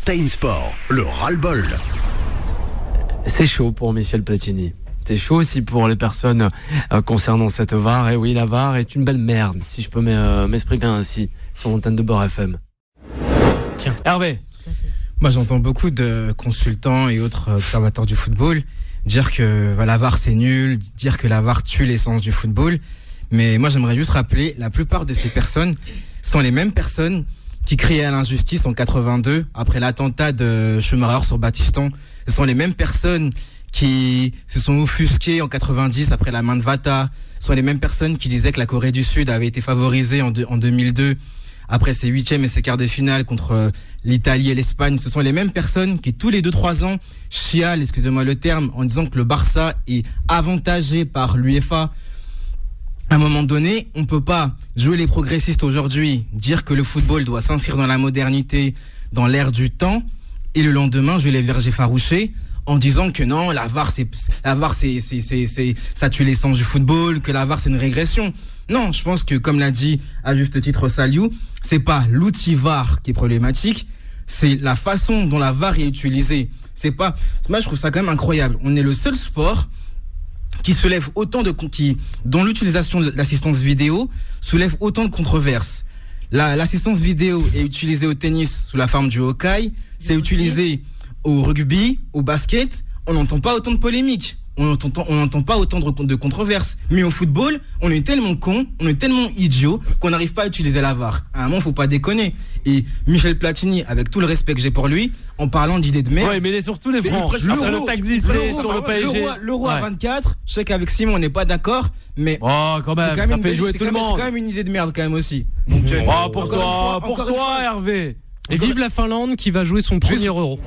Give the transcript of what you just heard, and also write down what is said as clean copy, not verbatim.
Time Sport, le ras-le-bol. C'est chaud pour Michel Platini. C'est chaud aussi pour les personnes concernant cette VAR. Et oui, la VAR est une belle merde, si je peux m'exprimer ainsi, sur l'antenne de Beurre FM. Tiens. Hervé. Moi, j'entends beaucoup de consultants et autres observateurs du football dire que la VAR c'est nul, dire que la VAR tue l'essence du football. Mais moi, j'aimerais juste rappeler, la plupart de ces personnes sont les mêmes personnes qui criaient à l'injustice en 82 après l'attentat de Schumacher sur Battiston. Ce sont les mêmes personnes qui se sont offusquées en 90 après la main de Vata. Ce sont les mêmes personnes qui disaient que la Corée du Sud avait été favorisée en 2002 après ses huitièmes et ses quarts de finale contre l'Italie et l'Espagne. Ce sont les mêmes personnes qui tous les 2-3 ans chialent, excusez-moi le terme, en disant que le Barça est avantagé par l'UEFA. À un moment donné, on peut pas jouer les progressistes aujourd'hui, dire que le football doit s'inscrire dans la modernité, dans l'ère du temps, et le lendemain jouer les verts effarouchés en disant que non, la VAR ça tue l'essence du football, que la VAR c'est une régression. Non, je pense que comme l'a dit à juste titre Saliou, c'est pas l'outil VAR qui est problématique, c'est la façon dont la VAR est utilisée. C'est pas, moi je trouve ça quand même incroyable. On est le seul sport qui soulève autant dont l'utilisation de l'assistance vidéo soulève autant de controverses. L'assistance vidéo est utilisée au tennis sous la forme du Hawkeye, c'est utilisé au rugby, au basket, on n'entend pas autant de polémiques, on n'entend pas autant de controverses. Mais au football, on est tellement cons, on est tellement idiots qu'on n'arrive pas à utiliser la VAR. À un moment, faut pas déconner. Et Michel Platini, avec tout le respect que j'ai pour lui, en parlant d'idées de merde. Ouais, mais il est surtout les francs. Le tag glissé sur le PSG. L'euro à 24, je sais qu'avec Simon, on n'est pas d'accord, mais. Oh, quand même, ça fait jouer tout le monde. C'est quand même une idée de merde, quand même aussi. Donc, pour toi, Hervé. Et vive la Finlande qui va jouer son premier Euro.